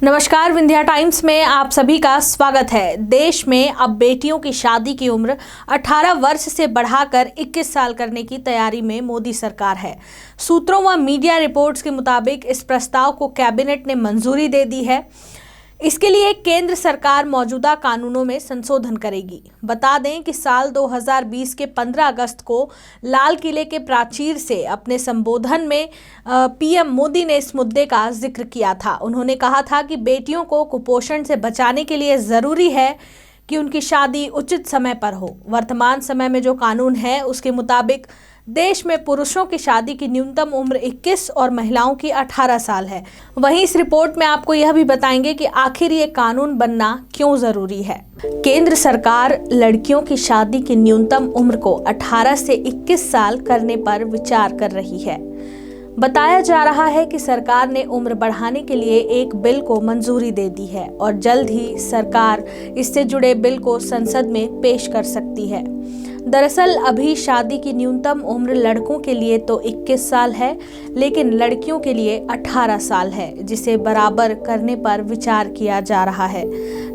नमस्कार, विंध्या टाइम्स में आप सभी का स्वागत है। देश में अब बेटियों की शादी की उम्र 18 वर्ष से बढ़ाकर 21 साल करने की तैयारी में मोदी सरकार है। सूत्रों व मीडिया रिपोर्ट्स के मुताबिक इस प्रस्ताव को कैबिनेट ने मंजूरी दे दी है। इसके लिए केंद्र सरकार मौजूदा कानूनों में संशोधन करेगी। बता दें कि साल 2020 के 15 अगस्त को लाल किले के प्राचीर से अपने संबोधन में पीएम मोदी ने इस मुद्दे का जिक्र किया था। उन्होंने कहा था कि बेटियों को कुपोषण से बचाने के लिए ज़रूरी है कि उनकी शादी उचित समय पर हो। वर्तमान समय में जो कानून है उसके मुताबिक देश में पुरुषों की शादी की न्यूनतम उम्र 21 और महिलाओं की 18 साल है। वहीं इस रिपोर्ट में आपको यह भी बताएंगे कि आखिर ये कानून बनना क्यों जरूरी है। केंद्र सरकार लड़कियों की शादी की न्यूनतम उम्र को 18 से 21 साल करने पर विचार कर रही है। बताया जा रहा है कि सरकार ने उम्र बढ़ाने के लिए एक बिल को मंजूरी दे दी है और जल्द ही सरकार इससे जुड़े बिल को संसद में पेश कर सकती है। दरअसल अभी शादी की न्यूनतम उम्र लड़कों के लिए तो 21 साल है, लेकिन लड़कियों के लिए 18 साल है, जिसे बराबर करने पर विचार किया जा रहा है।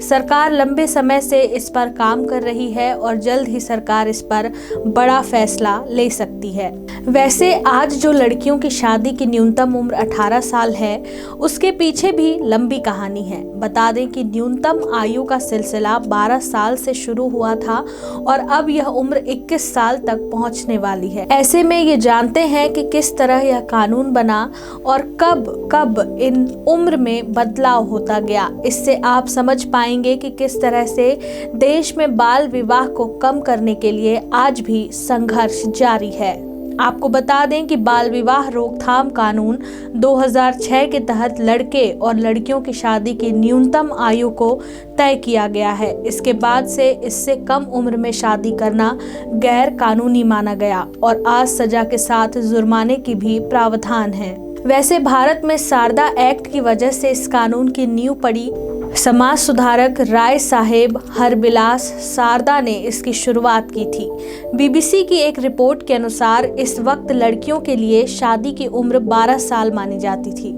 सरकार लंबे समय से इस पर काम कर रही है और जल्द ही सरकार इस पर बड़ा फैसला ले सकती है। वैसे आज जो लड़कियों की शादी की न्यूनतम उम्र 18 साल है, उसके पीछे भी लंबी कहानी है। बता दें कि न्यूनतम आयु का सिलसिला 12 साल से शुरू हुआ था और अब यह उम्र 21 साल तक पहुंचने वाली है। ऐसे में ये जानते हैं कि किस तरह यह कानून बना और कब इन उम्र में बदलाव होता गया। इससे आप समझ पाएंगे कि किस तरह से देश में बाल विवाह को कम करने के लिए आज भी संघर्ष जारी है। आपको बता दें कि बाल विवाह रोकथाम कानून 2006 के तहत लड़के और लड़कियों की शादी की न्यूनतम आयु को तय किया गया है। इसके बाद से इससे कम उम्र में शादी करना गैर कानूनी माना गया और आज सजा के साथ जुर्माने की भी प्रावधान है। वैसे भारत में शारदा एक्ट की वजह से इस कानून की नींव पड़ी। समाज सुधारक राय साहेब हरबिलास शारदा ने इसकी शुरुआत की थी। बीबीसी की एक रिपोर्ट के अनुसार इस वक्त लड़कियों के लिए शादी की उम्र 12 साल मानी जाती थी,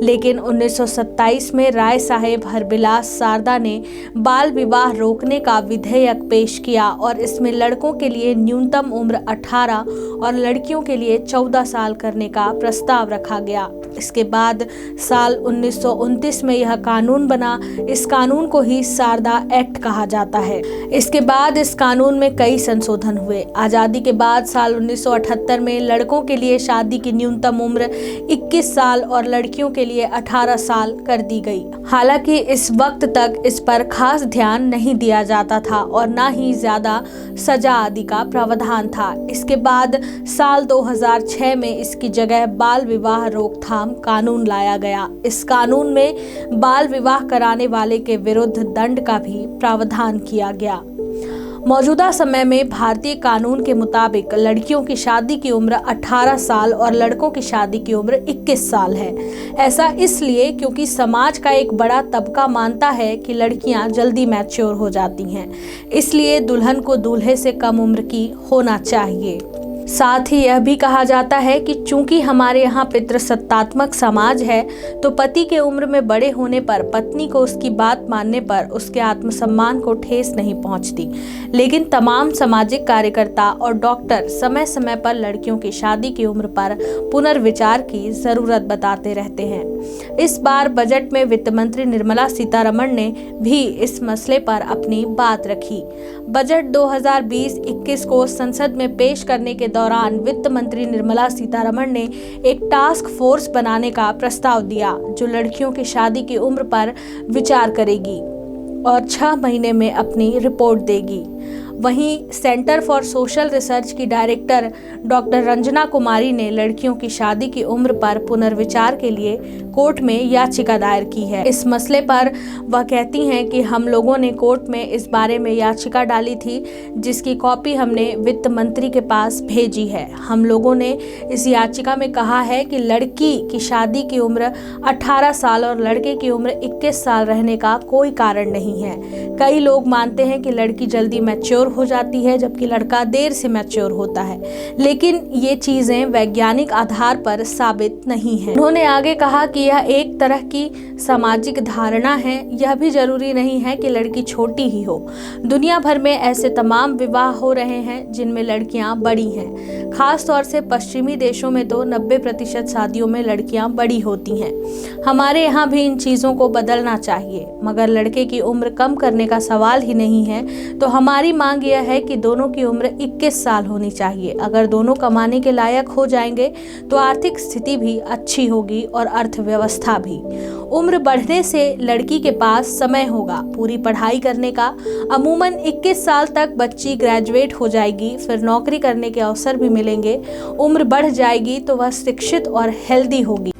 लेकिन 1927 में राय साहेब हरबिलास शारदा ने बाल विवाह रोकने का विधेयक पेश किया और इसमें लड़कों के लिए न्यूनतम उम्र 18 और लड़कियों के लिए 14 साल करने का प्रस्ताव रखा गया। इसके बाद साल 1929 में यह कानून बना। इस कानून को ही शारदा एक्ट कहा जाता है। इसके बाद इस कानून में कई संशोधन हुए। आज़ादी के बाद साल 1978 में लड़कों के लिए शादी की न्यूनतम उम्र 21 साल और लड़कियों के लिए 18 साल कर दी गई। हालांकि इस वक्त तक इस पर खास ध्यान नहीं दिया जाता था और न ही ज्यादा सजा आदि का प्रावधान था। इसके बाद साल 2006 में इसकी जगह बाल विवाह रोकथाम कानून लाया गया। इस कानून में बाल विवाह कराने वाले के विरुद्ध दंड का भी प्रावधान किया गया। मौजूदा समय में भारतीय कानून के मुताबिक लड़कियों की शादी की उम्र 18 साल और लड़कों की शादी की उम्र 21 साल है। ऐसा इसलिए क्योंकि समाज का एक बड़ा तबका मानता है कि लड़कियां जल्दी मैच्योर हो जाती हैं, इसलिए दुल्हन को दूल्हे से कम उम्र की होना चाहिए। साथ ही यह भी कहा जाता है कि चूंकि हमारे यहाँ पितृसत्तात्मक समाज है, तो पति के उम्र में बड़े होने पर पत्नी को उसकी बात मानने पर उसके आत्मसम्मान को ठेस नहीं पहुँचती। लेकिन तमाम सामाजिक कार्यकर्ता और डॉक्टर समय समय पर लड़कियों की शादी की उम्र पर पुनर्विचार की जरूरत बताते रहते हैं। इस बार बजट में वित्त मंत्री निर्मला सीतारमण ने भी इस मसले पर अपनी बात रखी। बजट 2020-21 को संसद में पेश करने के दौरान वित्त मंत्री निर्मला सीतारमण ने एक टास्क फोर्स बनाने का प्रस्ताव दिया, जो लड़कियों की शादी की उम्र पर विचार करेगी और 6 महीने में अपनी रिपोर्ट देगी। वहीं सेंटर फॉर सोशल रिसर्च की डायरेक्टर डॉक्टर रंजना कुमारी ने लड़कियों की शादी की उम्र पर पुनर्विचार के लिए कोर्ट में याचिका दायर की है। इस मसले पर वह कहती हैं कि हम लोगों ने कोर्ट में इस बारे में याचिका डाली थी, जिसकी कॉपी हमने वित्त मंत्री के पास भेजी है। हम लोगों ने इस याचिका में कहा है कि लड़की की शादी की उम्र 18 साल और लड़के की उम्र 21 साल रहने का कोई कारण नहीं है। कई लोग मानते हैं कि लड़की जल्दी मैच्योर हो जाती है, जबकि लड़का देर से मैच्योर होता है। लेकिन ये चीजें वैज्ञानिक आधार पर साबित नहीं है। उन्होंने आगे कहा कि यह एक तरह की सामाजिक धारणा है। यह भी जरूरी नहीं है कि लड़की छोटी ही हो। दुनिया भर में ऐसे तमाम विवाह हो रहे हैं जिनमें लड़कियां बड़ी हैं। खास तौर से पश्चिमी देशों में तो 90% शादियों में लड़कियां बड़ी होती हैं। हमारे यहाँ भी इन चीज़ों को बदलना चाहिए, मगर लड़के की उम्र कम करने का सवाल ही नहीं है। तो हमारी मांग यह है कि दोनों की उम्र 21 साल होनी चाहिए। अगर दोनों कमाने के लायक हो जाएंगे तो आर्थिक स्थिति भी अच्छी होगी और अर्थव्यवस्था भी। उम्र बढ़ने से लड़की के पास समय होगा पूरी पढ़ाई करने का। अमूमन 21 साल तक बच्ची ग्रेजुएट हो जाएगी, फिर नौकरी करने के अवसर भी मिलेंगे। उम्र बढ़ जाएगी तो वह शिक्षित और हेल्दी होगी।